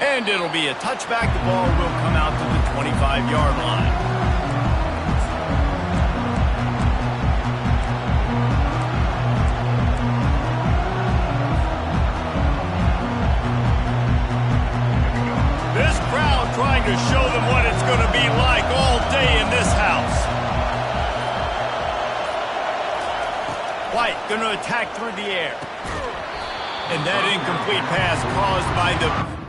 And it'll be a touchback. The ball will come out to the 25-yard line. This crowd trying to show them what it's going to be like all day in this house. White going to attack through the air. And that incomplete pass caused by the...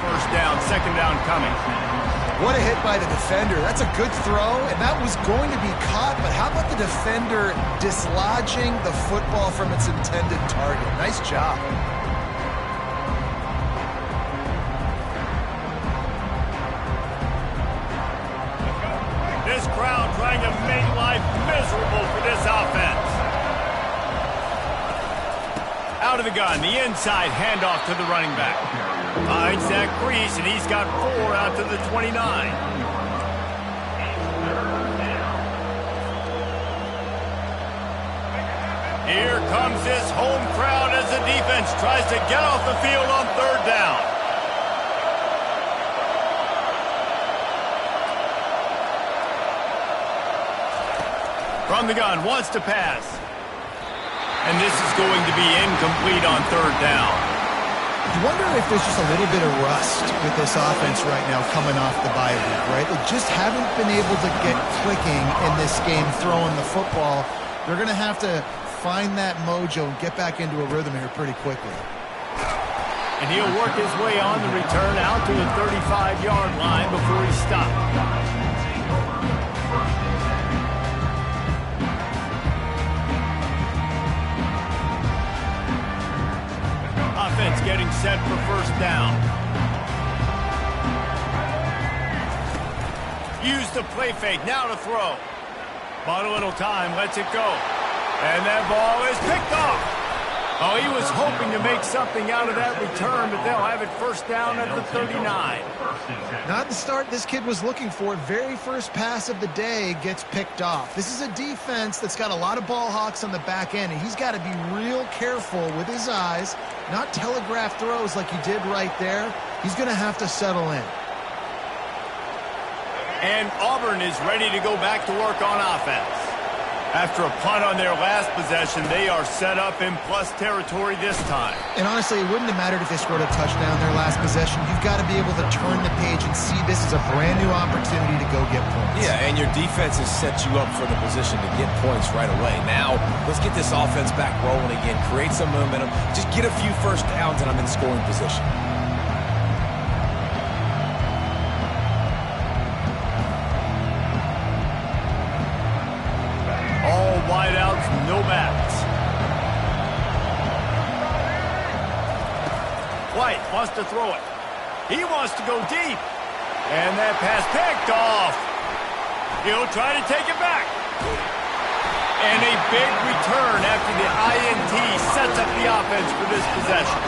First down, second down coming. What a hit by the defender. That's a good throw, and that was going to be caught, but how about the defender dislodging the football from its intended target? Nice job. This crowd trying to make life miserable for this offense. Out of the gun, the inside handoff to the running back. Finds that crease, and he's got 4 out to the 29. Here comes this home crowd as the defense tries to get off the field on third down. From the gun, wants to pass. And this is going to be incomplete on third down. You wonder if there's just a little bit of rust with this offense right now coming off the bye week, right? They just haven't been able to get clicking in this game throwing the football. They're going to have to find that mojo and get back into a rhythm here pretty quickly. And he'll work his way on the return out to the 35-yard line before he stopped. Offense getting set for first down. Use the play fake, now to throw. Bought a little time, lets it go. And that ball is picked off. Oh, he was hoping to make something out of that return, but they'll have it first down at the 39. Not the start this kid was looking for. Very first pass of the day gets picked off. This is a defense that's got a lot of ball hawks on the back end, and he's got to be real careful with his eyes, not telegraph throws like he did right there. He's going to have to settle in. And Auburn is ready to go back to work on offense. After a punt on their last possession, they are set up in plus territory this time. And honestly, it wouldn't have mattered if they scored a touchdown their last possession. You've got to be able to turn the page and see this is a brand new opportunity to go get points. Yeah, and your defense has set you up for the position to get points right away. Now, let's get this offense back rolling again, create some momentum, just get a few first downs, and I'm in scoring position. Wideouts, no backs. White wants to throw it. He wants to go deep. And that pass picked off. He'll try to take it back. And a big return after the INT sets up the offense for this possession.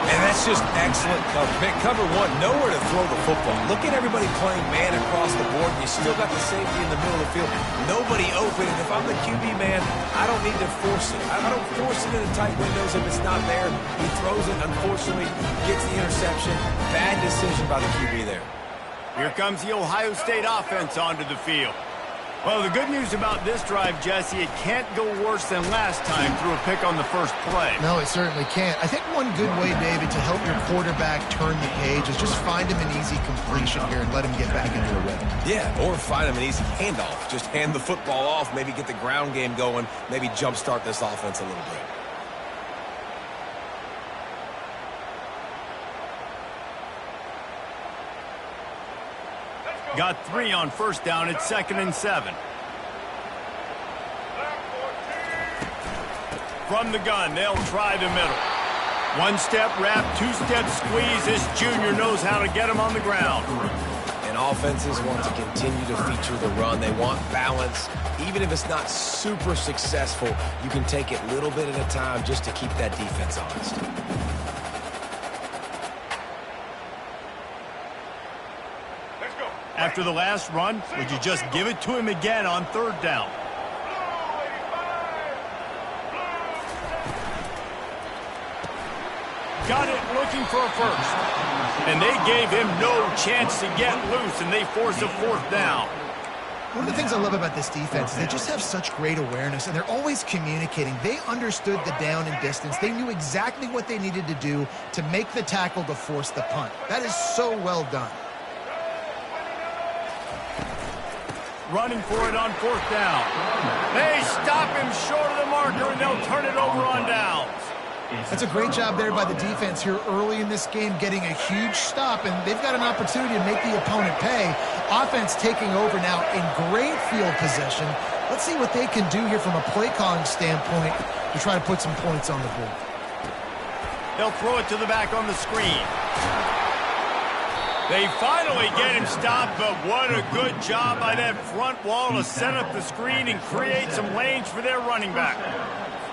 And that's just excellent cover. Cover one, nowhere to throw the football. Look at everybody playing man across the board. You still got the safety in the middle of the field. Nobody open. And if I'm the QB man, I don't need to force it. I don't force it into tight windows if it's not there. He throws it, unfortunately, gets the interception. Bad decision by the QB there. Here comes the Ohio State offense onto the field. Well, the good news about this drive, Jesse, it can't go worse than last time through a pick on the first play. No, it certainly can't. I think one good way, David, to help your quarterback turn the page is just find him an easy completion here and let him get back into a rhythm. Yeah, or find him an easy handoff. Just hand the football off, maybe get the ground game going, maybe jumpstart this offense a little bit. Got 3 on first down. It's 2nd and 7. From the gun, they'll try the middle. One-step wrap, two-step squeeze. This junior knows how to get him on the ground. And offenses want to continue to feature the run. They want balance. Even if it's not super successful, you can take it little bit at a time just to keep that defense honest. After the last run, would you just give it to him again on 3rd down? Got it looking for a first. And they gave him no chance to get loose, and they force a 4th down. One of the things I love about this defense is they just have such great awareness, and they're always communicating. They understood the down and distance. They knew exactly what they needed to do to make the tackle to force the punt. That is so well done. Running for it on 4th down. They stop him short of the marker, and they'll turn it over on downs. That's a great job there by the defense here early in this game, getting a huge stop, and they've got an opportunity to make the opponent pay. Offense taking over now in great field possession. Let's see what they can do here from a play calling standpoint to try to put some points on the board. They'll throw it to the back on the screen. They finally get him stopped, but what a good job by that front wall to set up the screen and create some lanes for their running back.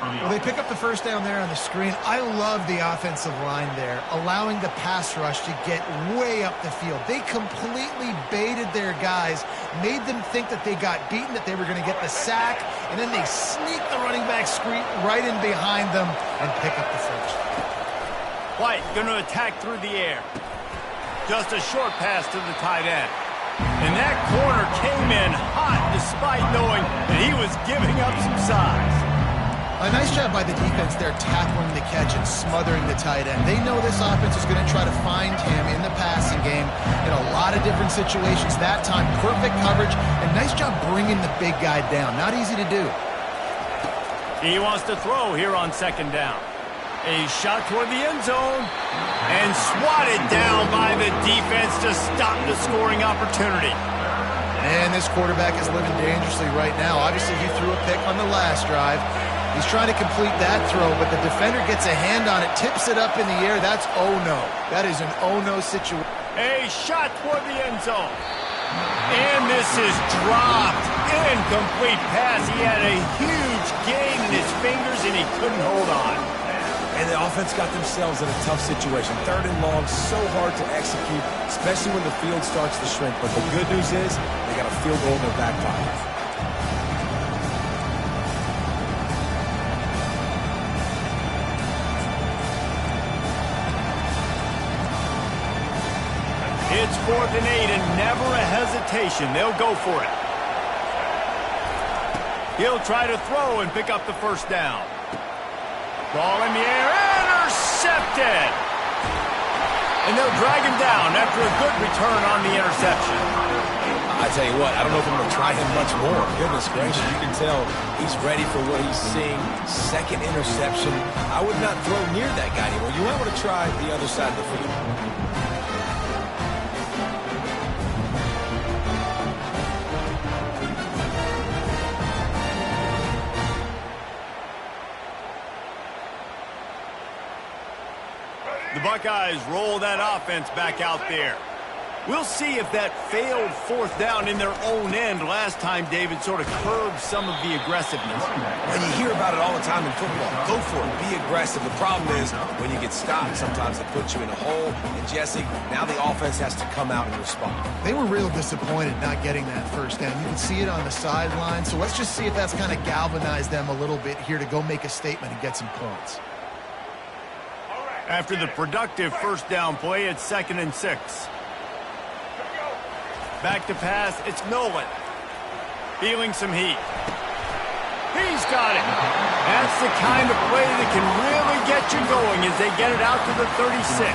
Well, they pick up the first down there on the screen. I love the offensive line there, allowing the pass rush to get way up the field. They completely baited their guys, made them think that they got beaten, that they were going to get the sack, and then they sneak the running back screen right in behind them and pick up the first. White going to attack through the air. Just a short pass to the tight end. And that corner came in hot despite knowing that he was giving up some size. A nice job by the defense there tackling the catch and smothering the tight end. They know this offense is going to try to find him in the passing game in a lot of different situations. That time, perfect coverage, and nice job bringing the big guy down. Not easy to do. He wants to throw here on 2nd down. A shot toward the end zone and swatted down by the defense to stop the scoring opportunity. And this quarterback is living dangerously right now. Obviously, he threw a pick on the last drive. He's trying to complete that throw, but the defender gets a hand on it, tips it up in the air. That's oh-no. That is an oh-no situation. A shot toward the end zone. And this is dropped. Incomplete pass. He had a huge gain in his fingers, and he couldn't hold on. And the offense got themselves in a tough situation. 3rd and long, so hard to execute, especially when the field starts to shrink. But the good news is they got a field goal in their back pocket. It's 4th and 8 and never a hesitation. They'll go for it. He'll try to throw and pick up the first down. Ball in the air, intercepted! And they'll drag him down after a good return on the interception. I tell you what, I don't know if I'm going to try him much more. Goodness gracious, you can tell he's ready for what he's seeing. 2nd interception. I would not throw near that guy anymore. You might want to try the other side of the field. The Buckeyes roll that offense back out there. We'll see if that failed 4th down in their own end last time, David, sort of curbed some of the aggressiveness. And you hear about it all the time in football. Go for it. Be aggressive. The problem is when you get stopped, sometimes it puts you in a hole. And, Jesse, now the offense has to come out and respond. They were real disappointed not getting that first down. You can see it on the sideline. So let's just see if that's kind of galvanized them a little bit here to go make a statement and get some points. After the productive first down play, it's 2nd and 6. Back to pass, it's Nolan. Feeling some heat. He's got it. That's the kind of play that can really get you going as they get it out to the 36.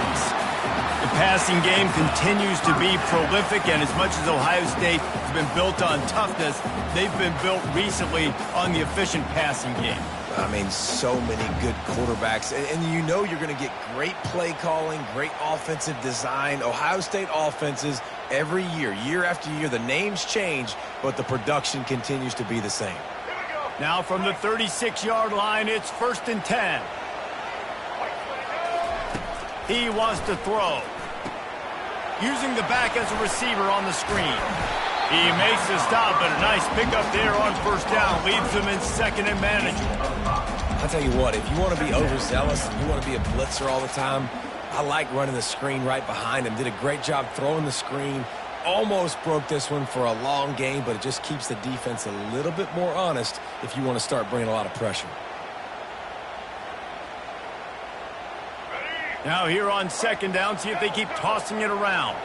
The passing game continues to be prolific, and as much as Ohio State has been built on toughness, they've been built recently on the efficient passing game. I mean, so many good quarterbacks, and you know you're going to get great play calling, great offensive design. Ohio State offenses every year, year after year, the names change, but the production continues to be the same. Now from the 36-yard line, it's 1st and 10. He wants to throw. Using the back as a receiver on the screen. He makes the stop, but a nice pickup there on 1st down. Leaves him in 2nd and manageable. I'll tell you what, if you want to be overzealous and you want to be a blitzer all the time, I like running the screen right behind him. Did a great job throwing the screen. Almost broke this one for a long game, but it just keeps the defense a little bit more honest if you want to start bringing a lot of pressure. Now here on 2nd down, see if they keep tossing it around.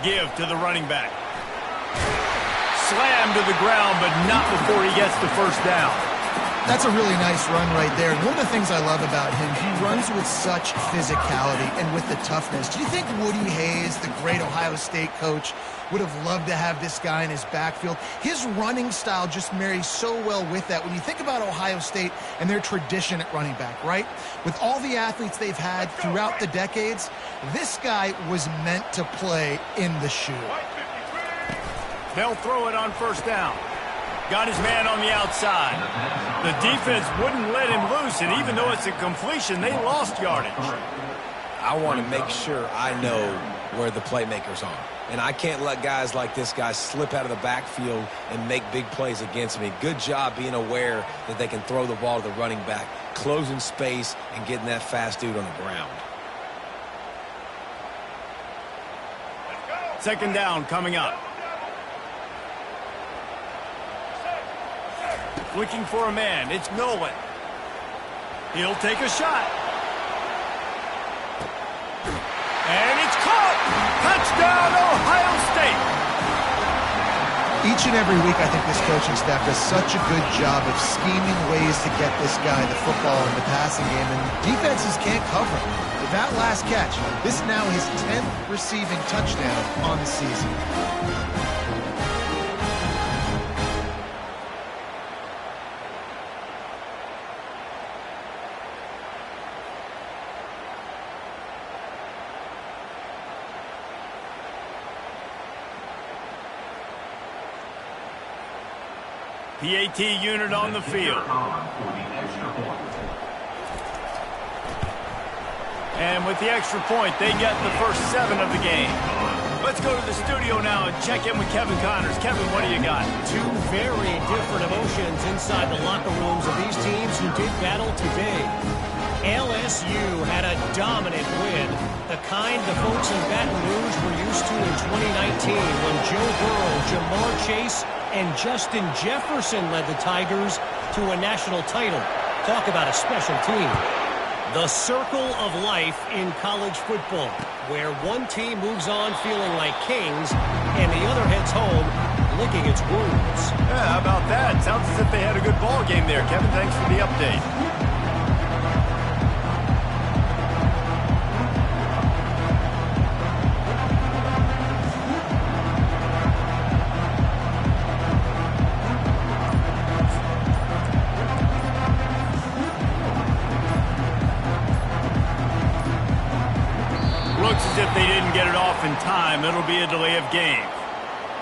Give to the running back. Slam to the ground, but not before he gets the 1st down. That's a really nice run right there. And one of the things I love about him, he runs with such physicality and with the toughness. Do you think Woody Hayes, the great Ohio State coach, would have loved to have this guy in his backfield? His running style just marries so well with that. When you think about Ohio State and their tradition at running back, right? With all the athletes they've had throughout the decades, this guy was meant to play in the shoe. They'll throw it on 1st down. Got his man on the outside. The defense wouldn't let him loose, and even though it's a completion, they lost yardage. I want to make sure I know where the playmakers are. And I can't let guys like this guy slip out of the backfield and make big plays against me. Good job being aware that they can throw the ball to the running back, closing space, and getting that fast dude on the ground. 2nd down coming up. Looking for a man. It's Nolan. He'll take a shot. And it's caught. Touchdown, Ohio State. Each and every week, I think this coaching staff does such a good job of scheming ways to get this guy the football in the passing game, and defenses can't cover him. With that last catch, this is now his 10th receiving touchdown on the season. PAT unit on the field. And with the extra point, they get the first 7 of the game. Let's go to the studio now and check in with Kevin Connors. Kevin, what do you got? Two very different emotions inside the locker rooms of these teams who did battle today. LSU had a dominant win, the kind the folks in Baton Rouge were used to in 2019 when Joe Burrow, Jamar Chase, and Justin Jefferson led the Tigers to a national title. Talk about a special team. The circle of life in college football, where one team moves on feeling like kings and the other heads home licking its wounds. Yeah, how about that? Sounds as if they had a good ball game there. Kevin, thanks for the update. If they didn't get it off in time, it'll be a delay of game.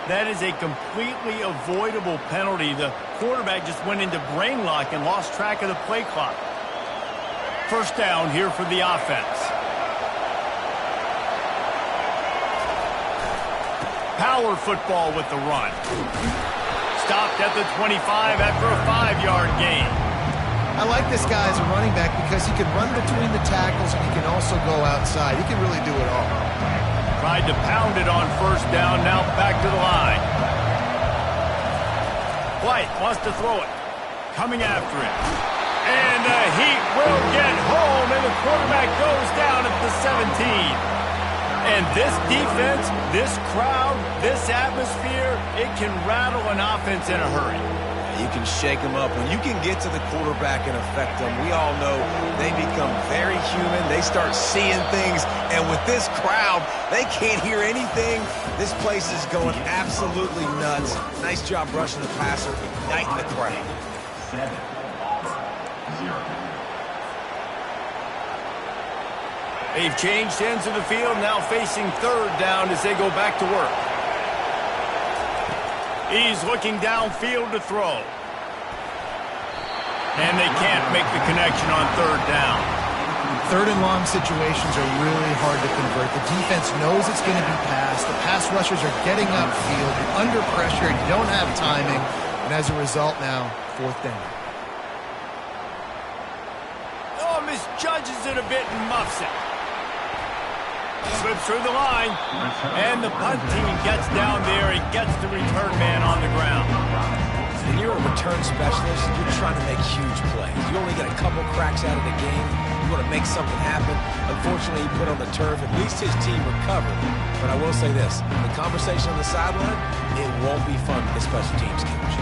That is a completely avoidable penalty. The quarterback just went into brain lock and lost track of the play clock. 1st down here for the offense. Power football with the run. Stopped at the 25 after a 5-yard gain. I like this guy as a running back because he can run between the tackles and he can also go outside. He can really do it all. Tried to pound it on 1st down, now back to the line. White wants to throw it. Coming after it. And the heat will get home, and the quarterback goes down at the 17. And this defense, this crowd, this atmosphere, it can rattle an offense in a hurry. You can shake them up. When you can get to the quarterback and affect them, we all know they become very human. They start seeing things. And with this crowd, they can't hear anything. This place is going absolutely nuts. Nice job rushing the passer, igniting the crowd. 7-0. They've changed ends of the field, now facing third down as they go back to work. He's looking downfield to throw. And they can't make the connection on third down. Third and long situations are really hard to convert. The defense knows it's going to be passed. The pass rushers are getting upfield. You're under pressure. You don't have timing. And as a result now, fourth down. Oh, misjudges it a bit and muffs it. Slips through the line, and the punt team gets down there and gets the return man on the ground. When you're a return specialist, you're trying to make huge plays. You only get a couple cracks out of the game. You want to make something happen. Unfortunately, he put on the turf. At least his team recovered. But I will say this, the conversation on the sideline, it won't be fun with the special teams coach.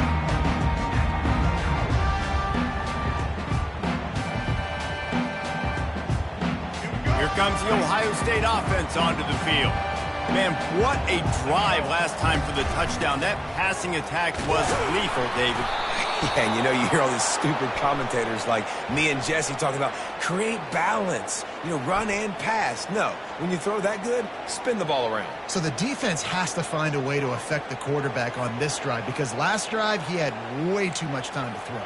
Here comes the Ohio State offense onto the field. Man, what a drive last time for the touchdown. That passing attack was lethal, David. Yeah, and you know, you hear all these stupid commentators like me and Jesse talking about create balance, run and pass. No, when you throw that good, spin the ball around. So the defense has to find a way to affect the quarterback on this drive because last drive he had way too much time to throw.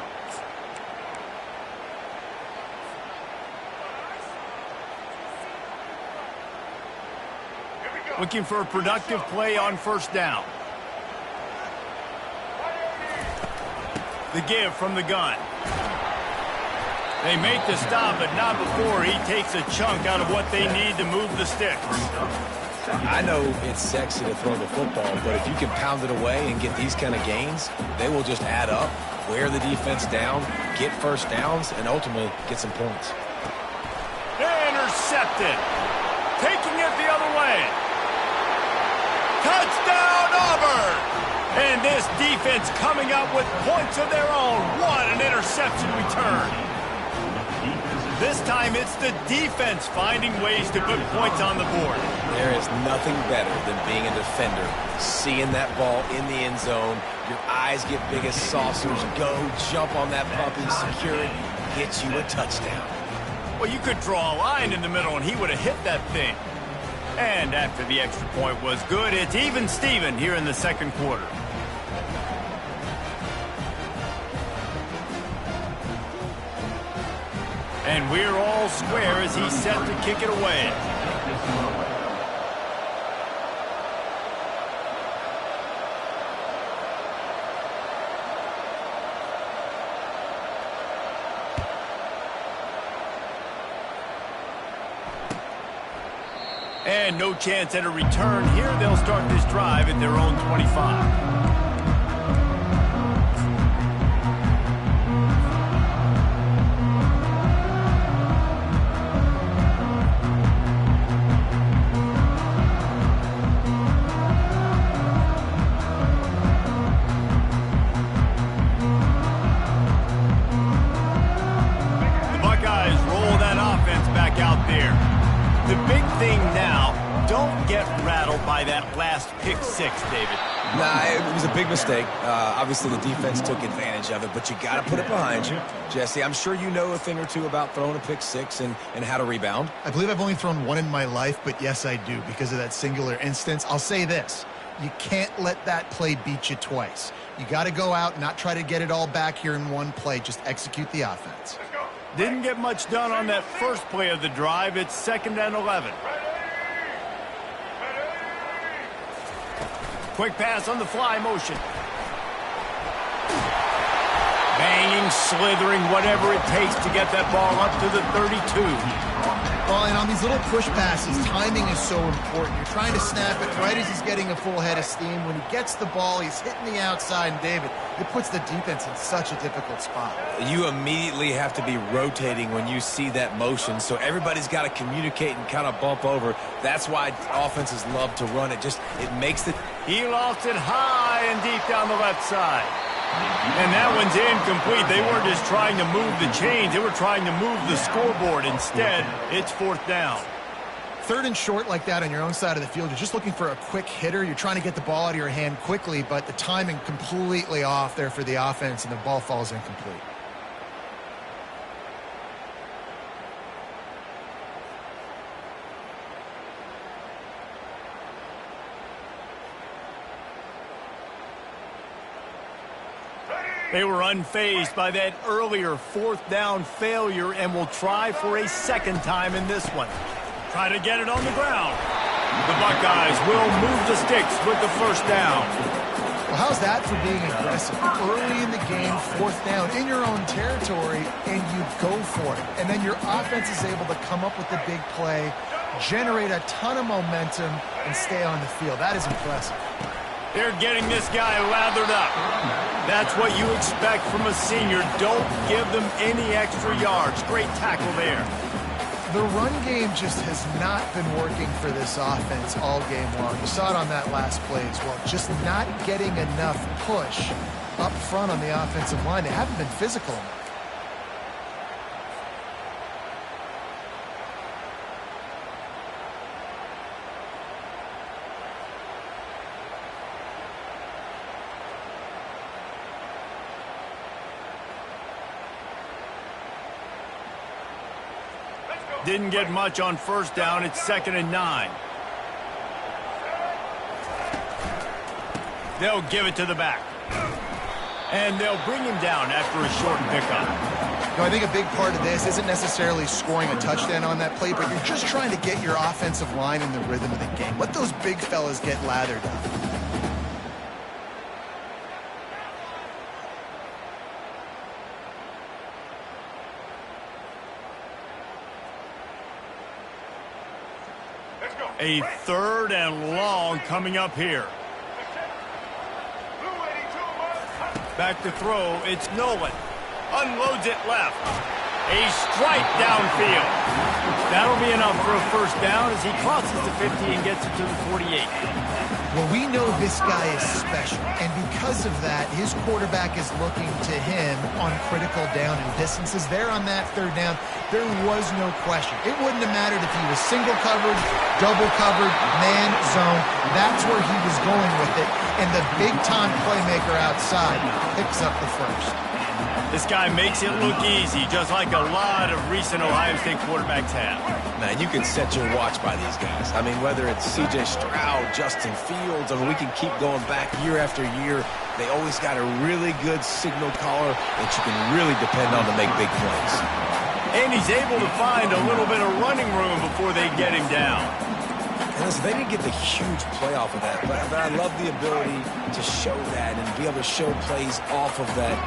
Looking for a productive play on first down. The give from the gun. They make the stop, but not before he takes a chunk out of what they need to move the sticks. I know it's sexy to throw the football, but if you can pound it away and get these kind of gains, they will just add up, wear the defense down, get first downs, and ultimately get some points. Intercepted. Taking it the other way. Touchdown, Auburn! And this defense coming up with points of their own. What an interception return. This time it's the defense finding ways to put points on the board. There is nothing better than being a defender, seeing that ball in the end zone. Your eyes get big as saucers. Go, jump on that puppy, secure it, get you a touchdown. Well, you could draw a line in the middle and he would have hit that thing. And after the extra point was good, it's even Steven here in the second quarter. And we're all square as he's set to kick it away. And no chance at a return here. They'll start this drive at their own 25. The Buckeyes roll that offense back out there. The big thing now, don't get rattled by that last pick six, David. Nah, it was a big mistake. Obviously, the defense took advantage of it, but you got to put it behind you. Jesse, I'm sure you know a thing or two about throwing a pick six and how to rebound. I believe I've only thrown one in my life, but yes, I do because of that singular instance. I'll say this. You can't let that play beat you twice. You got to go out and not try to get it all back here in one play. Just execute the offense. Didn't get much done on that first play of the drive. It's 2nd and 11. Quick pass on the fly motion. Banging, slithering, whatever it takes to get that ball up to the 32. Well, and on these little push passes, timing is so important. You're trying to snap it right as he's getting a full head of steam. When he gets the ball, he's hitting the outside, and David, it puts the defense in such a difficult spot. You immediately have to be rotating when you see that motion, so everybody's got to communicate and kind of bump over. That's why offenses love to run it. It makes the... He lost it high and deep down the left side. And that one's incomplete. They weren't just trying to move the chains. They were trying to move the scoreboard. Instead, it's 4th down. 3rd and short like that on your own side of the field. You're just looking for a quick hitter. You're trying to get the ball out of your hand quickly, but the timing completely off there for the offense, and the ball falls incomplete. They were unfazed by that earlier 4th down failure and will try for a 2nd time in this one. Try to get it on the ground. The Buckeyes will move the sticks with the 1st down. Well, how's that for being aggressive? Early in the game, 4th down in your own territory, and you go for it. And then your offense is able to come up with the big play, generate a ton of momentum, and stay on the field. That is impressive. They're getting this guy lathered up. That's what you expect from a senior. Don't give them any extra yards. Great tackle there. The run game just has not been working for this offense all game long. You saw it on that last play as well. Just not getting enough push up front on the offensive line. They haven't been physical enough. Didn't get much on 1st down. It's 2nd and 9. They'll give it to the back. And they'll bring him down after a short pickup. I think a big part of this isn't necessarily scoring a touchdown on that play, but you're just trying to get your offensive line in the rhythm of the game. Let those big fellas get lathered up. A 3rd and long coming up here. Back to throw. It's Nolan. Unloads it left. A strike downfield. That'll be enough for a 1st down as he crosses the 50 and gets it to the 48. Well, we know this guy is special, and because of that, his quarterback is looking to him on critical down and distances. There on that 3rd down, there was no question. It wouldn't have mattered if he was single covered, double covered, man, zone. That's where he was going with it, and the big-time playmaker outside picks up the 1st. This guy makes it look easy, just like a lot of recent Ohio State quarterbacks have. Man, you can set your watch by these guys. I mean, whether it's C.J. Stroud, Justin Fields, I mean, we can keep going back year after year. They always got a really good signal caller that you can really depend on to make big plays. And he's able to find a little bit of running room before they get him down. And listen, they didn't get the huge play off of that, but I love the ability to show that and be able to show plays off of that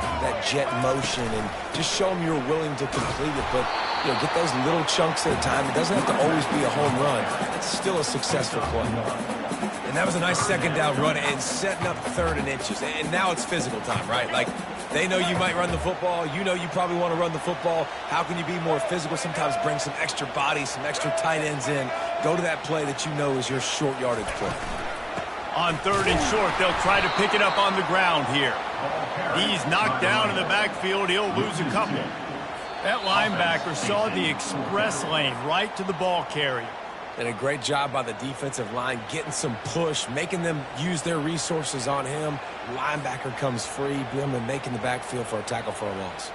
jet motion and just show them you're willing to complete it. But, you know, get those little chunks at a time. It doesn't have to always be a home run. It's still a successful play. And that was a nice 2nd down run and setting up 3rd and inches. And now it's physical time, right? Like, they know you might run the football. You know you probably want to run the football. How can you be more physical? Sometimes bring some extra bodies, some extra tight ends in. Go to that play that you know is your short yardage play. On 3rd and short, they'll try to pick it up on the ground here. He's knocked down in the backfield. He'll lose a couple. That linebacker saw the express lane right to the ball carrier. And a great job by the defensive line, getting some push, making them use their resources on him. Linebacker comes free, boom, and making the backfield for a tackle for a loss.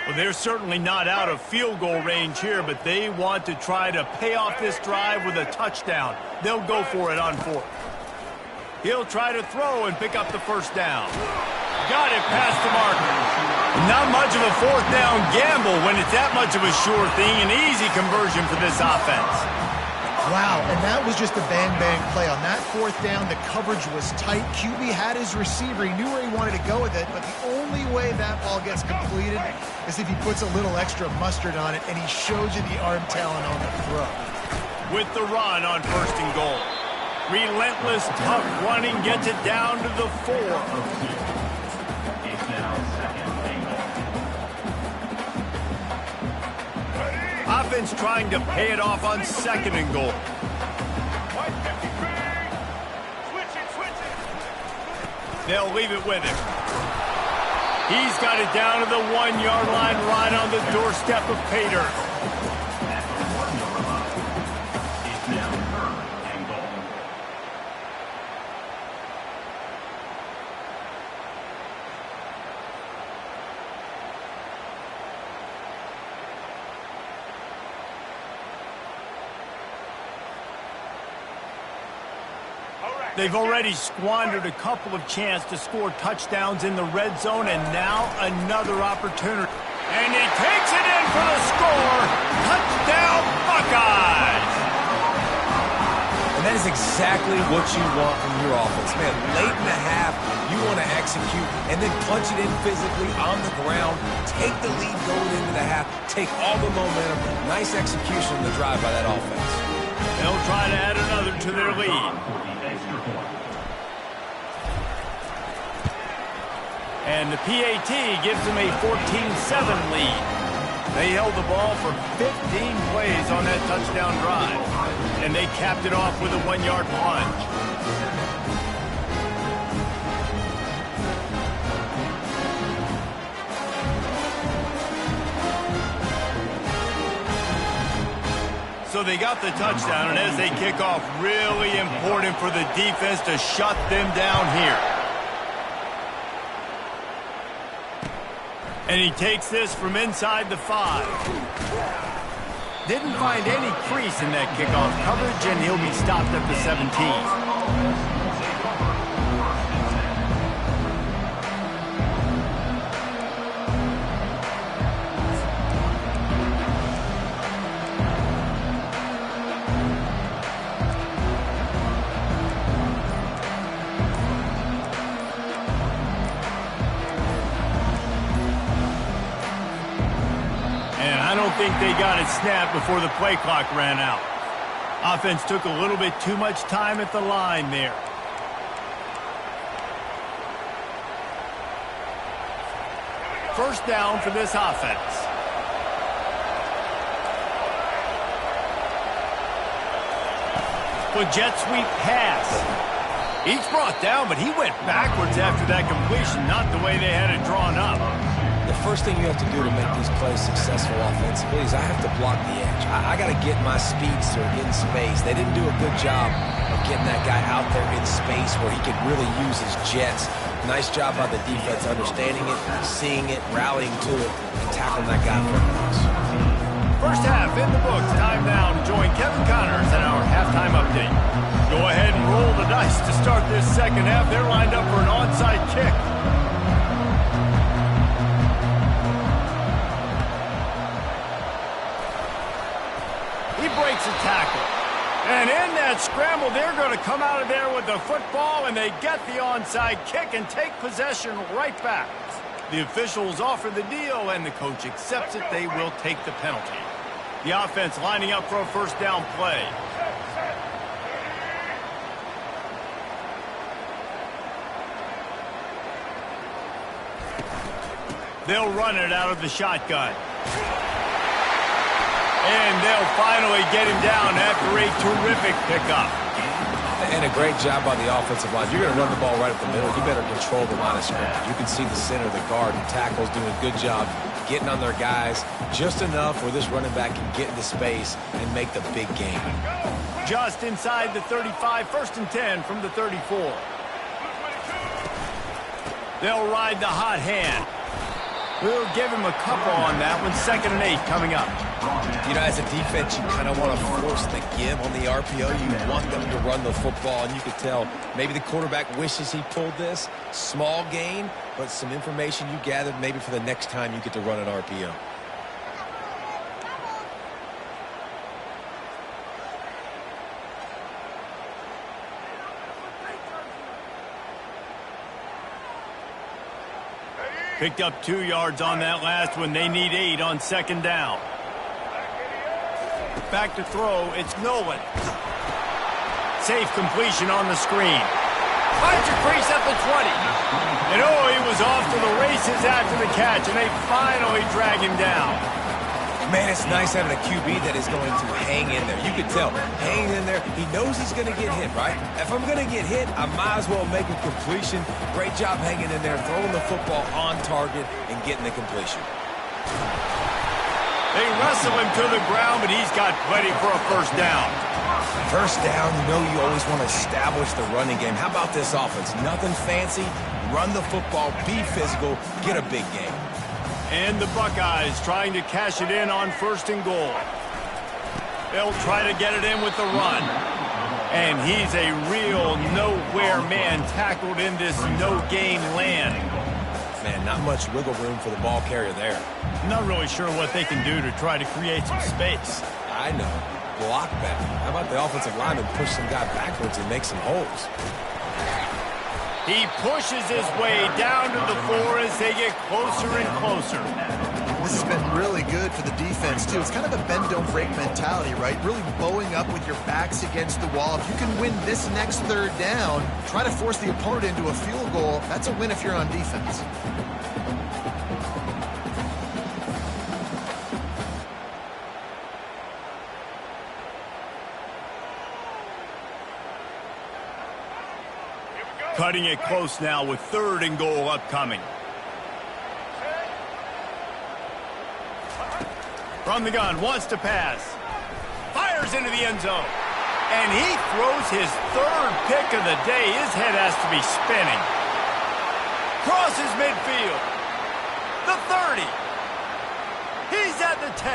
Well, they're certainly not out of field goal range here, but they want to try to pay off this drive with a touchdown. They'll go for it on 4th. He'll try to throw and pick up the 1st down. Got it past the marker. Not much of a 4th down gamble when it's that much of a sure thing, an easy conversion for this offense. Wow, and that was just a bang-bang play. On that fourth down, the coverage was tight. QB had his receiver. He knew where he wanted to go with it, but the only way that ball gets completed is if he puts a little extra mustard on it, and he shows you the arm talent on the throw. With the run on 1st and goal. Relentless, tough running gets it down to the 4. Offense trying to pay it off on 2nd and goal. They'll leave it with him. He's got it down to the 1-yard line, right on the doorstep of pay dirt. They've already squandered a couple of chances to score touchdowns in the red zone, and now another opportunity. And he takes it in for the score. Touchdown, Buckeyes! And that is exactly what you want from your offense. Man, late in the half, you want to execute and then punch it in physically on the ground, take the lead going into the half, take all the momentum. Nice execution on the drive by that offense. They'll try to add another to their lead. And the PAT gives them a 14-7 lead. They held the ball for 15 plays on that touchdown drive. And they capped it off with a 1-yard plunge. So they got the touchdown, and as they kick off, really important for the defense to shut them down here. And he takes this from inside the 5. Didn't find any crease in that kickoff coverage, and he'll be stopped at the 17. I think they got it snapped before the play clock ran out. Offense took a little bit too much time at the line there. First down for this offense. For jet sweep pass. He's brought down, but he went backwards after that completion, not the way they had it drawn up. The first thing you have to do to make these plays successful offensively is I have to block the edge. I got to get my speedster in space. They didn't do a good job of getting that guy out there in space where he could really use his jets. Nice job by the defense understanding it, seeing it, rallying to it, and tackling that guy for us. First half in the books. Time now to join Kevin Connors in our halftime update. Go ahead and roll the dice to start this second half. They're lined up for an onside kick. Breaks a tackle. And in that scramble, they're going to come out of there with the football, and they get the onside kick and take possession right back. The officials offer the deal, and the coach accepts it. They will take the penalty. The offense lining up for a first down play. They'll run it out of the shotgun. And they'll finally get him down after a terrific pickup. And a great job by the offensive line. You're going to run the ball right up the middle. You better control the line of scrimmage. You can see the center of the guard and tackles doing a good job getting on their guys just enough where this running back can get into space and make the big game. Just inside the 35, 1st and 10 from the 34. They'll ride the hot hand. We'll give him a couple on that one. 2nd and 8 coming up. You know, as a defense, you kind of want to force the give on the RPO. You want them to run the football, and you could tell maybe the quarterback wishes he pulled this. Small gain, but some information you gathered maybe for the next time you get to run an RPO. Picked up 2 yards on that last one. They need 8 on second down. Back to throw. It's Nolan. Safe completion on the screen. Finds a crease at the 20. And oh, he was off to the races after the catch, and they finally drag him down. Man, it's nice having a QB that is going to hang in there. You could tell, hanging in there, he knows he's going to get hit, right? If I'm going to get hit, I might as well make a completion. Great job hanging in there, throwing the football on target, and getting the completion. They wrestle him to the ground, but he's got plenty for a first down. First down, you know you always want to establish the running game. How about this offense? Nothing fancy. Run the football, be physical, get a big game. And the Buckeyes trying to cash it in on 1st and goal. They'll try to get it in with the run. And he's a real nowhere man tackled in this no-gain land. Man, not much wiggle room for the ball carrier there. Not really sure what they can do to try to create some space. I know. Block back. How about the offensive lineman push some guy backwards and make some holes? He pushes his way down to the 4 as they get closer and closer. This has been really good for the defense, too. It's kind of a bend-don't-break mentality, right? Really bowing up with your backs against the wall. If you can win this next 3rd down, try to force the opponent into a field goal, that's a win if you're on defense. Cutting it close now with 3rd and goal upcoming. From the gun, wants to pass. Fires into the end zone. And he throws his 3rd pick of the day. His head has to be spinning. Crosses midfield. The 30. He's at the 10.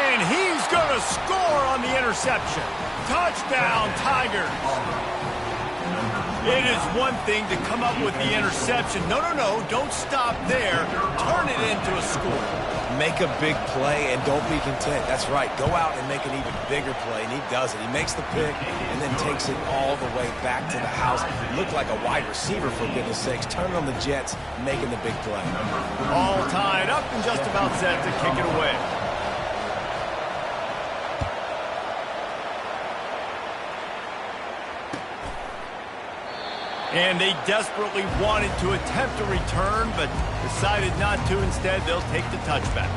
And he's going to score on the interception. Touchdown, Tigers. It is one thing to come up with the interception. No, don't stop there. Turn it into a score. Make a big play and don't be content. That's right. Go out and make an even bigger play, and he does it. He makes the pick and then takes it all the way back to the house. Looked like a wide receiver, for goodness sakes. Turning on the Jets, making the big play. All tied up and just about set to kick it away. And they desperately wanted to attempt a return, but decided not to. Instead, they'll take the touchback.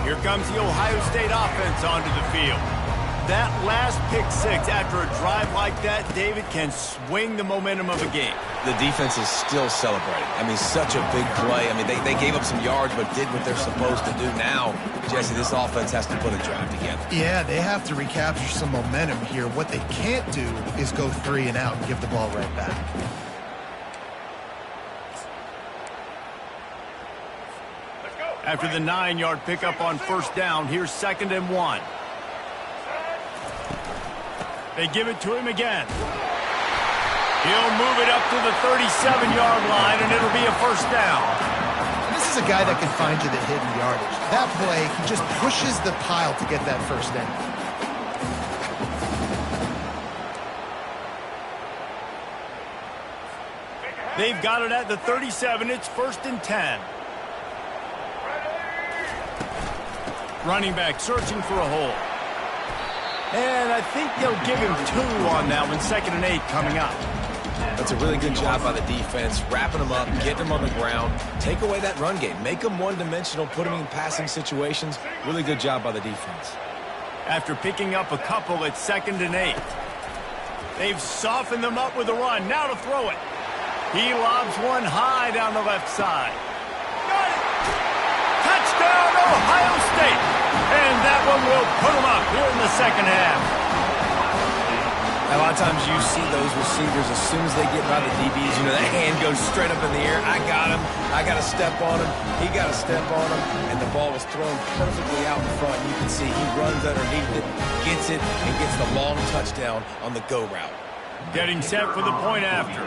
Here comes the Ohio State offense onto the field. That last pick 6 after a drive like that, David, can swing the momentum of a game. The defense is still celebrating. I mean, such a big play. I mean, they gave up some yards but did what they're supposed to do. Now, Jesse, this offense has to put a drive together. Yeah, they have to recapture some momentum here. What they can't do is go 3 and out and give the ball right back. After the 9-yard pickup on 1st down, here's 2nd and 1. They give it to him again. He'll move it up to the 37-yard line, and it'll be a 1st down. And this is a guy that can find you the hidden yardage. That play, he just pushes the pile to get that 1st down. They've got it at the 37. It's 1st and 10. Running back searching for a hole. And I think they'll give him 2 on that one. 2nd and 8 coming up. That's a really good job by the defense, wrapping them up, getting them on the ground. Take away that run game. Make them one-dimensional, put them in passing situations. Really good job by the defense. After picking up a couple, it's 2nd and 8. They've softened them up with a run. Now to throw it. He lobs one high down the left side. Got it! Touchdown, Ohio State! And that one will put them up here in the 2nd half. A lot of times you see those receivers, as soon as they get by the DBs, you know, that hand goes straight up in the air. I got him. I got to step on him. He got to step on him. And the ball was thrown perfectly out in front. You can see he runs underneath it, gets it, and gets the long touchdown on the go route. Getting set for the point after.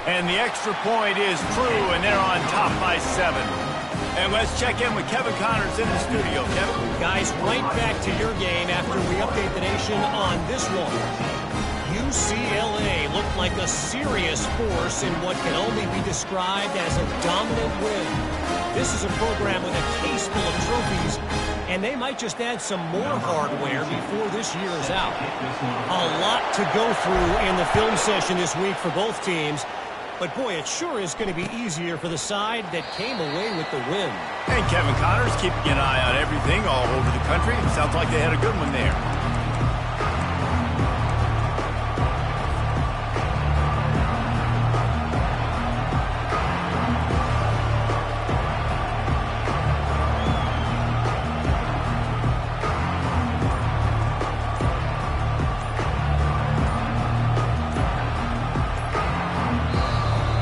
And the extra point is true, and they're on top by 7. And let's check in with Kevin Connors in the studio. Kevin? Guys, right back to your game after we update the nation on this one. UCLA looked like a serious force in what can only be described as a dominant win. This is a program with a case full of trophies, and they might just add some more hardware before this year is out. A lot to go through in the film session this week for both teams. But, boy, it sure is going to be easier for the side that came away with the win. And Kevin Connors keeping an eye on everything all over the country. Sounds like they had a good one there.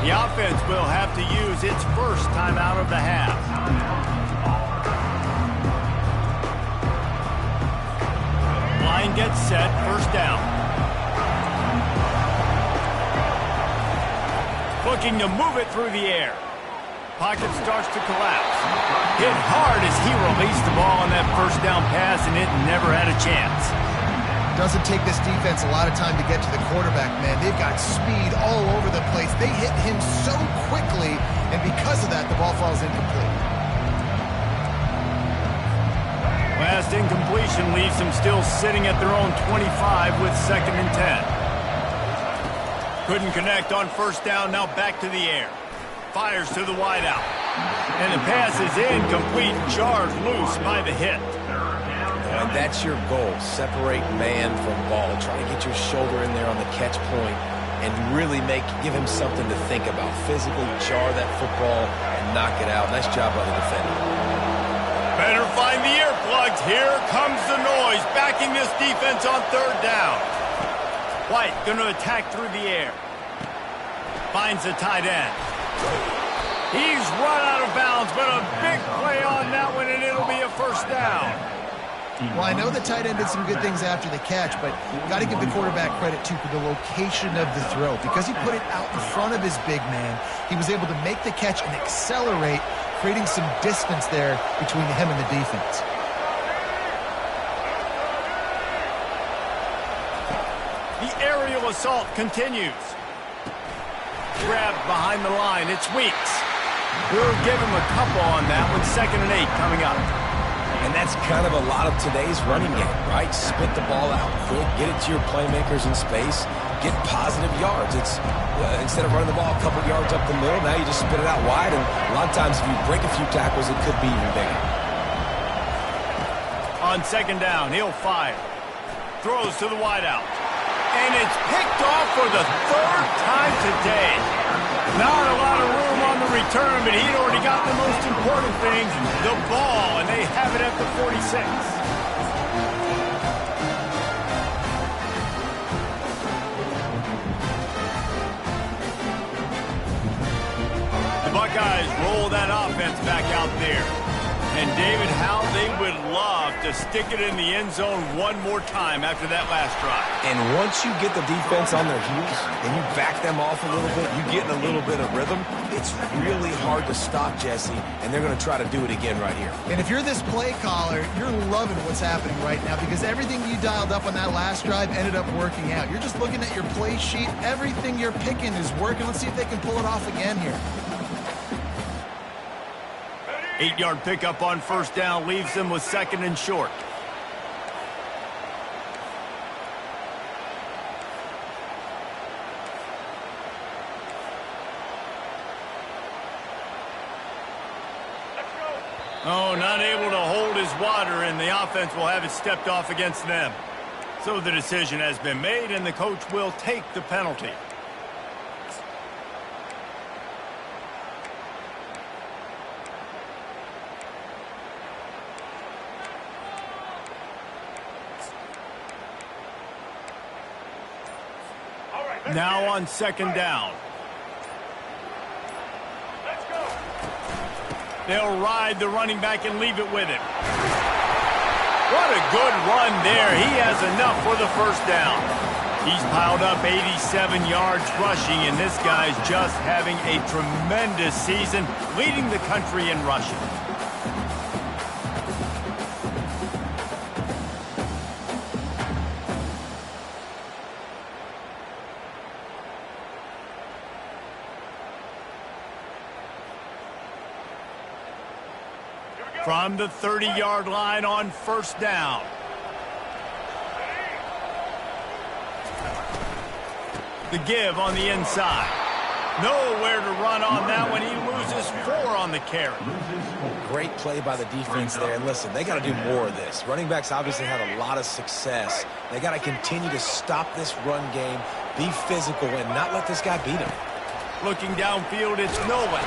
The offense will have to use its first timeout of the half. Line gets set, first down. Looking to move it through the air. Pocket starts to collapse. Hit hard as he released the ball on that first down pass, and it never had a chance. Doesn't take this defense a lot of time to get to the quarterback, man. They've got speed all over the place. They hit him so quickly, and because of that, the ball falls incomplete. Last incompletion leaves them still sitting at their own 25 with 2nd and 10. Couldn't connect on first down, now back to the air. Fires to the wideout. And the pass is incomplete, jarred loose by the hit. And that's your goal. Separate man from ball. Try to get your shoulder in there on the catch point and really give him something to think about. Physically jar that football and knock it out. Nice job by the defender. Better find the earplugs. Here comes the noise, backing this defense on 3rd down. White going to attack through the air. Finds the tight end. He's run out of bounds, but a big play on that one, and it'll be a first down. Well, I know the tight end did some good things after the catch, but you got to give the quarterback credit, too, for the location of the throw. Because he put it out in front of his big man, he was able to make the catch and accelerate, creating some distance there between him and the defense. The aerial assault continues. Grabbed behind the line. It's Weeks. We'll give him a couple on that one. 2nd and 8 coming up. And that's kind of a lot of today's running game, right? Spit the ball out quick, get it to your playmakers in space, get positive yards. It's instead of running the ball a couple yards up the middle, now you just spit it out wide, and a lot of times if you break a few tackles, it could be even bigger. On 2nd down, he'll fire. Throws to the wideout. And it's picked off for the 3rd time today. Not a lot of room on the return, but he'd already got the most important thing, the ball, and they have it at the 46. The Buckeyes roll that offense back out there. And, David, how they would love to stick it in the end zone one more time after that last drive. And once you get the defense on their heels and you back them off a little bit, you get in a little bit of rhythm, it's really hard to stop, Jesse, and they're going to try to do it again right here. And if you're this play caller, you're loving what's happening right now because everything you dialed up on that last drive ended up working out. You're just looking at your play sheet. Everything you're picking is working. Let's see if they can pull it off again here. 8-yard pickup on first down leaves them with 2nd and short. Oh, not able to hold his water, and the offense will have it stepped off against them. So the decision has been made, and the coach will take the penalty. Now on 2nd down. They'll ride the running back and leave it with him. What a good run there. He has enough for the first down. He's piled up 87 yards rushing, and this guy's just having a tremendous season, leading the country in rushing. From the 30-yard line on first down. The give on the inside. Nowhere to run on that one. He loses 4 on the carry. Great play by the defense there. And listen, they got to do more of this. Running backs obviously had a lot of success. They got to continue to stop this run game, be physical, and not let this guy beat him. Looking downfield, it's Nolan.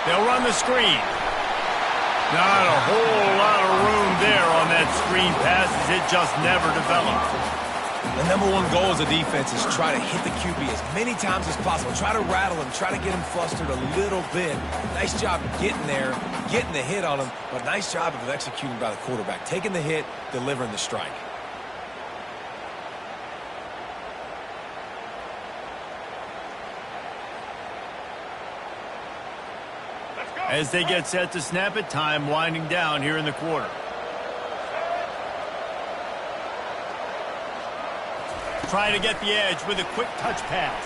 They'll run the screen. Not a whole lot of room there on that screen pass as it just never developed. The number one goal as a defense is try to hit the QB as many times as possible. Try to rattle him, try to get him flustered a little bit. Nice job getting there, getting the hit on him, but nice job of executing by the quarterback. Taking the hit, delivering the strike. As they get set to snap it, time winding down here in the quarter. Trying to get the edge with a quick touch pass.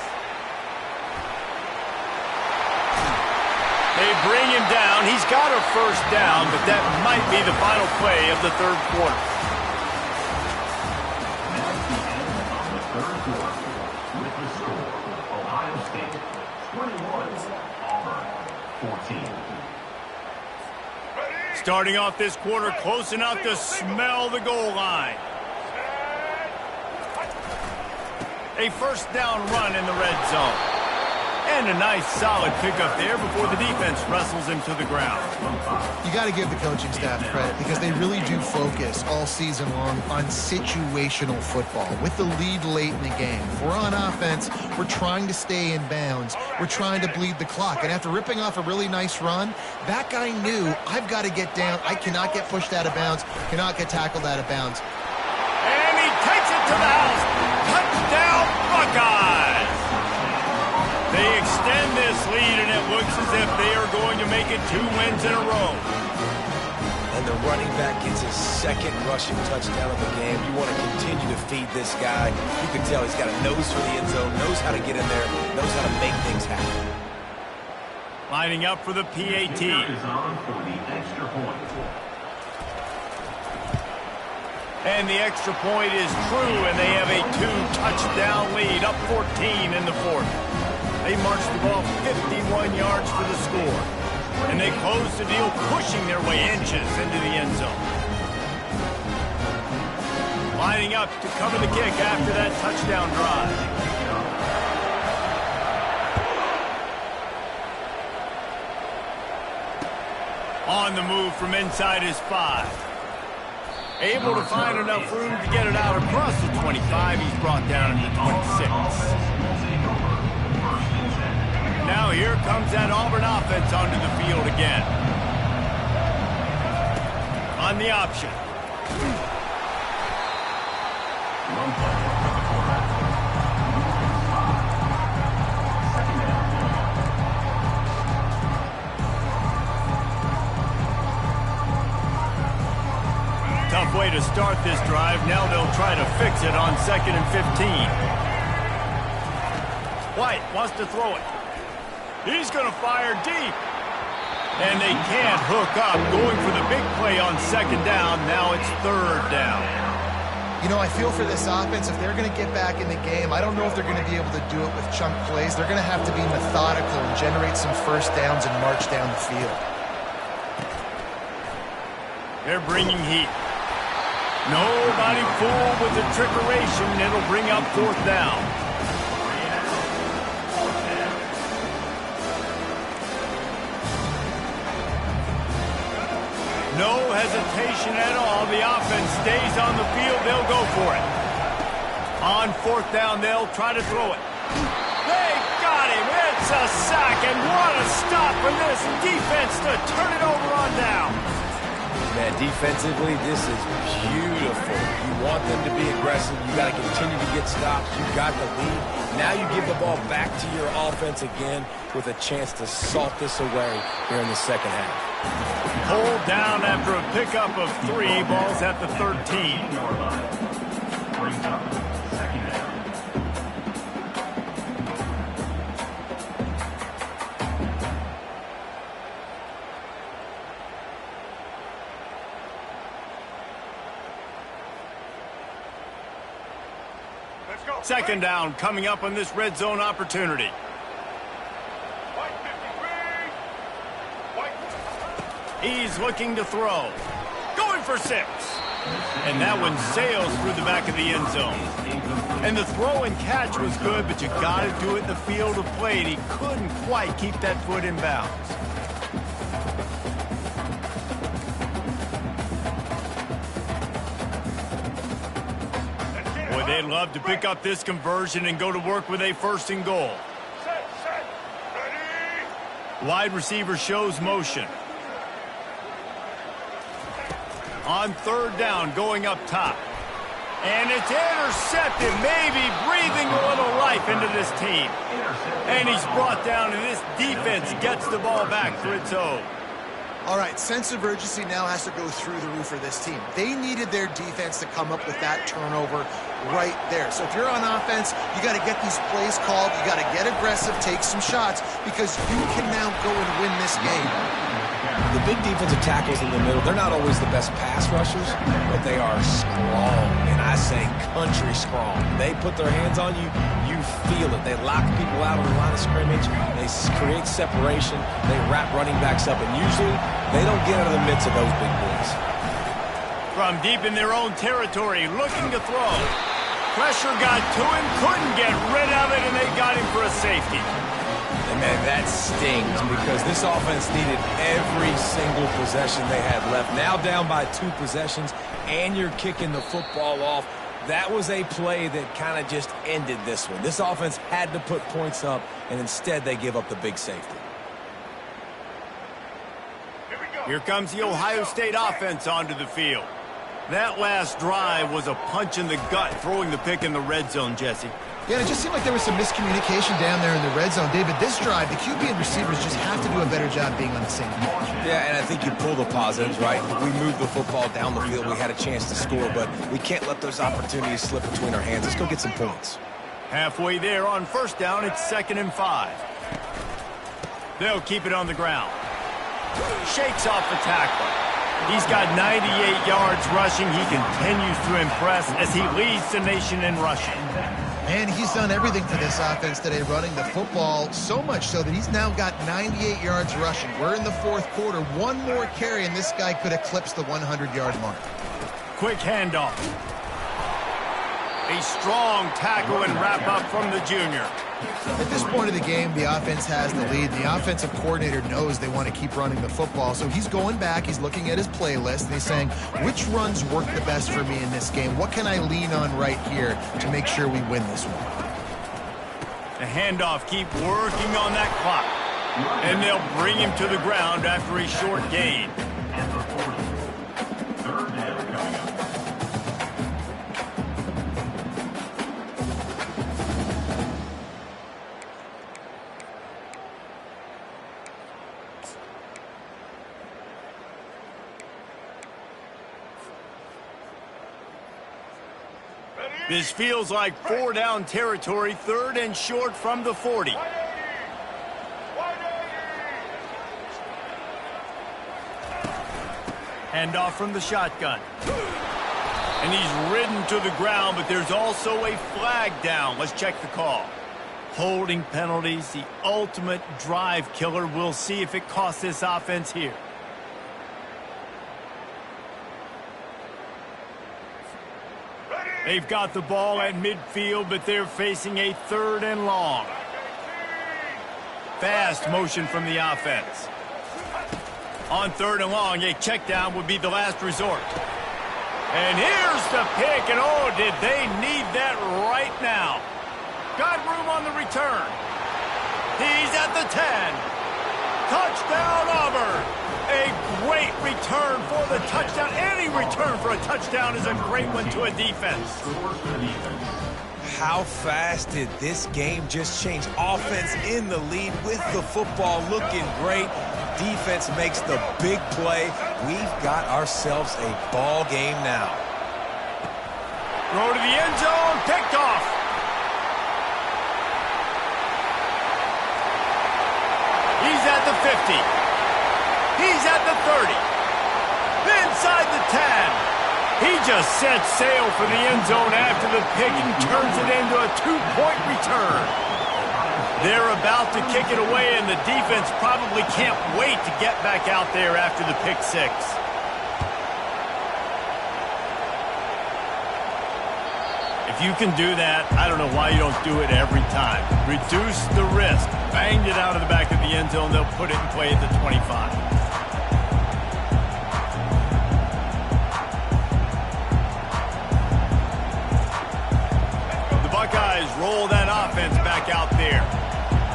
They bring him down. He's got a first down, but that might be the final play of the third quarter. That's the end of the third quarter with the score, Ohio State 21, Auburn 14. Starting off this quarter close enough to smell the goal line. A first down run in the red zone. And a nice solid pickup there before the defense wrestles him to the ground. You got to give the coaching staff credit because they really do focus all season long on situational football. With the lead late in the game, if we're on offense, we're trying to stay in bounds. We're trying to bleed the clock. And after ripping off a really nice run, that guy knew, I've got to get down. I cannot get pushed out of bounds, cannot get tackled out of bounds. And he takes it to the house. Touchdown, Buckeyes! They extend this lead, and it looks as if they are going to make it 2 wins in a row. And the running back gets his second rushing touchdown of the game. You want to continue to feed this guy. You can tell he's got a nose for the end zone, knows how to get in there, knows how to make things happen. Lining up for the PAT. Is on for the extra point. And the extra point is true, and they have a 2-touchdown lead, up 14 in the fourth. They march the ball 51 yards for the score. And they close the deal, pushing their way inches into the end zone. Lining up to cover the kick after that touchdown drive. On the move from inside his 5. Able to find enough room to get it out across the 25. He's brought down to the 26. Now here comes that Auburn offense onto the field again. On the option. Tough way to start this drive. Now they'll try to fix it on 2nd and 15. White wants to throw it. He's going to fire deep. And they can't hook up. Going for the big play on 2nd down. Now it's 3rd down. You know, I feel for this offense, if they're going to get back in the game, I don't know if they're going to be able to do it with chunk plays. They're going to have to be methodical and generate some first downs and march down the field. They're bringing heat. Nobody fooled with the trickeration. It'll bring up 4th down. No hesitation at all. The offense stays on the field. They'll go for it. On 4th down, they'll try to throw it. They got him. It's a sack, and what a stop from this defense to turn it over on down. Man, defensively, this is beautiful. You want want them to be aggressive. You got to continue to get stops. You got the lead. Now you give the ball back to your offense again with a chance to salt this away here in the second half. Hold down after a pickup of 3. Balls at the 13. Brings up second down. Second down coming up on this red zone opportunity. He's looking to throw. Going for 6. And that one sails through the back of the end zone. And the throw and catch was good, but you got to do it in the field of play. And he couldn't quite keep that foot in bounds. Boy, they'd love to pick up this conversion and go to work with a 1st and goal. Wide receiver shows motion. On 3rd down, going up top. And it's intercepted, maybe breathing a little life into this team. And he's brought down, and this defense gets the ball back for its own. All right, sense of urgency now has to go through the roof for this team. They needed their defense to come up with that turnover right there. So if you're on offense, you got to get these plays called. You got to get aggressive, take some shots, because you can now go and win this game. The big defensive tackles in the middle, they're not always the best pass rushers, but they are strong, and I say country strong. They put their hands on you, you feel it. They lock people out on the line of scrimmage. They create separation. They wrap running backs up, and usually they don't get out of the midst of those big boys. From deep in their own territory, looking to throw. Pressure got to him, couldn't get rid of it, and they got him for a safety. And man, that stings because this offense needed every single possession they had left. Now down by 2 possessions, and you're kicking the football off. That was a play that kind of just ended this one. This offense had to put points up, and instead they give up the big safety. Here comes the Ohio State offense onto the field. That last drive was a punch in the gut, throwing the pick in the red zone, Jesse. Yeah, it just seemed like there was some miscommunication down there in the red zone. David, this drive, the QB and receivers just have to do a better job being on the same page. Yeah, and I think you pull the positives, right? We moved the football down the field. We had a chance to score, but we can't let those opportunities slip between our hands. Let's go get some points. Halfway there on 1st down, it's 2nd and 5. They'll keep it on the ground. Shakes off the tackle. He's got 98 yards rushing. He continues to impress as he leads the nation in rushing. And he's done everything for this offense today, running the football, so much so that he's now got 98 yards rushing. We're in the 4th quarter. One more carry, and this guy could eclipse the 100-yard mark. Quick handoff. A strong tackle and wrap up from the junior. At this point of the game, the offense has the lead. The offensive coordinator knows they want to keep running the football, so he's going back, he's looking at his playlist, and he's saying, which runs work the best for me in this game? What can I lean on right here to make sure we win this one? The handoff, keep working on that clock. And they'll bring him to the ground after a short gain. This feels like 4-down territory, 3rd and short from the 40. Handoff from the shotgun. And he's ridden to the ground, but there's also a flag down. Let's check the call. Holding penalties, the ultimate drive killer. We'll see if it costs this offense here. They've got the ball at midfield, but they're facing a 3rd and long. Fast motion from the offense. On 3rd and long, a check down would be the last resort. And here's the pick, and oh, did they need that right now. Got room on the return. He's at the 10. Touchdown, Auburn. A great return for the touchdown. Any return for a touchdown is a great one to a defense. How fast did this game just change? Offense in the lead with the football, looking great. Defense makes the big play. We've got ourselves a ball game now. Throw to the end zone, picked off. He's at the 50. He's at the 30. Inside the 10. He just set sail for the end zone after the pick and turns it into a 2-point return. They're about to kick it away, and the defense probably can't wait to get back out there after the pick six. If you can do that, I don't know why you don't do it every time. Reduce the risk. Banged it out of the back of the end zone. They'll put it in play at the 25. Buckeyes roll that offense back out there.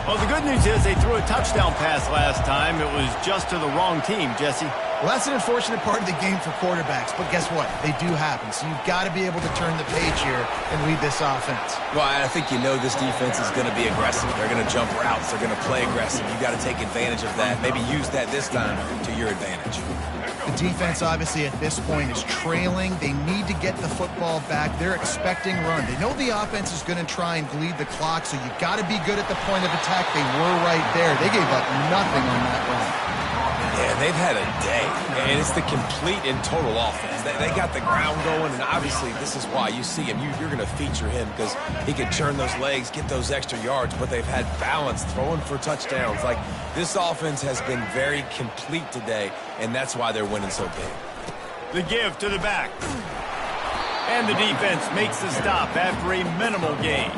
Well, the good news is they threw a touchdown pass last time. It was just to the wrong team, Jesse. Well, that's an unfortunate part of the game for quarterbacks, but guess what? They do happen, so you've got to be able to turn the page here and lead this offense. Well, I think you know this defense is going to be aggressive. They're going to jump routes. They're going to play aggressive. You've got to take advantage of that. Maybe use that this time to your advantage. The defense, obviously, at this point is trailing. They need to get the football back. They're expecting run. They know the offense is going to try and bleed the clock, so you've got to be good at the point of attack. They were right there. They gave up nothing on that run. Yeah, they've had a day, and it's the complete and total offense. They got the ground going, and obviously this is why you see him. You're going to feature him because he can turn those legs, get those extra yards, but they've had balance, throwing for touchdowns. Like, this offense has been very complete today, and that's why they're winning so big. The give to the back. And the defense makes the stop after a minimal gain.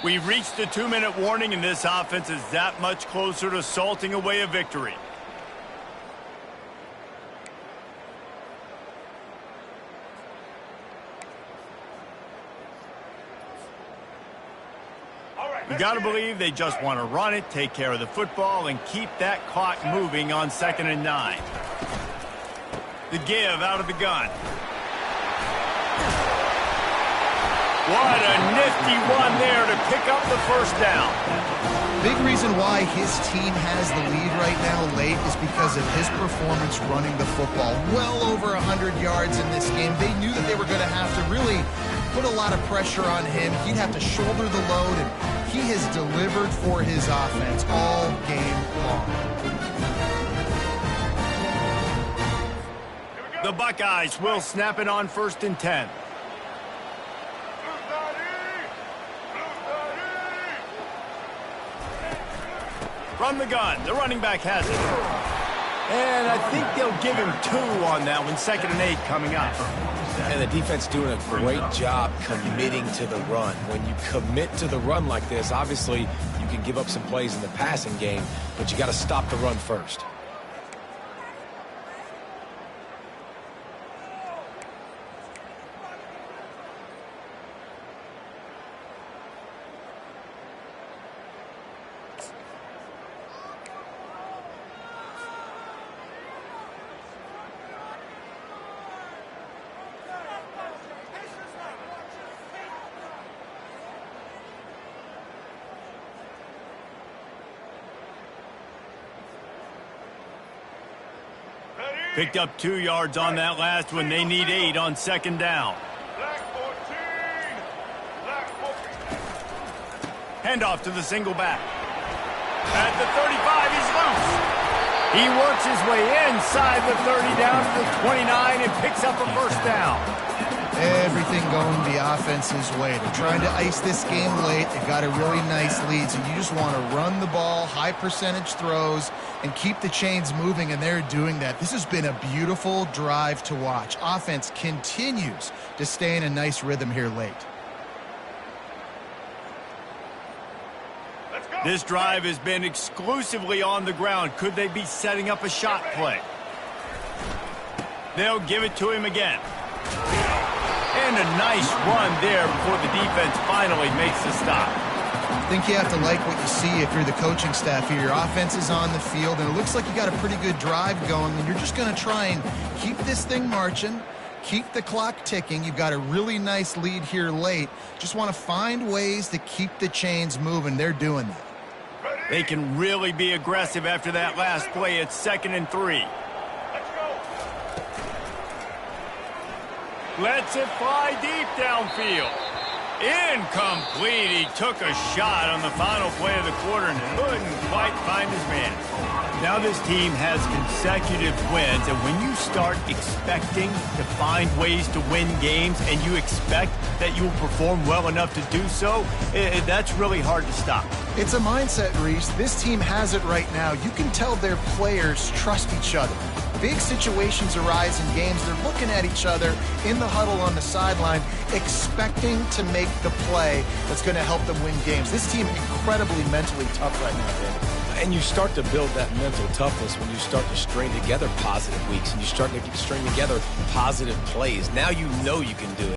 We've reached the 2-minute warning, and this offense is that much closer to salting away a victory. You got to believe they just want to run it, take care of the football, and keep that clock moving on 2nd and 9. The give out of the gun. What a nifty run there to pick up the first down. Big reason why his team has the lead right now late is because of his performance running the football. Well over 100 yards in this game. They knew that they were going to have to really put a lot of pressure on him. He'd have to shoulder the load, and he has delivered for his offense all game long. The Buckeyes will snap it on 1st and 10. From the gun, the running back has it. And I think they'll give him 2 on that one. 2nd and 8 coming up. And the defense doing a great job committing to the run. When you commit to the run like this, obviously you can give up some plays in the passing game, but you got to stop the run first. Picked up 2 yards on that last one. They need 8 on 2nd down. Handoff to the single back. At the 35, he's loose. He works his way inside the 30 down to the 29 and picks up a first down. Everything going the offense's way. They're trying to ice this game late. They've got a really nice lead, so you just want to run the ball, high percentage throws, and keep the chains moving, and they're doing that. This has been a beautiful drive to watch. Offense continues to stay in a nice rhythm here late. This drive has been exclusively on the ground. Could they be setting up a shot play? They'll give it to him again. And a nice run there before the defense finally makes the stop. I think you have to like what you see if you're the coaching staff here. Your offense is on the field, and it looks like you got a pretty good drive going, and you're just going to try and keep this thing marching, keep the clock ticking. You've got a really nice lead here late. Just want to find ways to keep the chains moving. They're doing that. They can really be aggressive after that last play. It's 2nd and 3. Lets it fly deep downfield. Incomplete. He took a shot on the final play of the quarter and couldn't quite find his man. Now this team has consecutive wins, and when you start expecting to find ways to win games and you expect that you will perform well enough to do so, that's really hard to stop. It's a mindset, Reese. This team has it right now. You can tell their players trust each other. Big situations arise in games. They're looking at each other in the huddle on the sideline, expecting to make the play that's going to help them win games. This team incredibly mentally tough right now, David. And you start to build that mental toughness when you start to string together positive weeks and you string together positive plays. Now you know you can do it.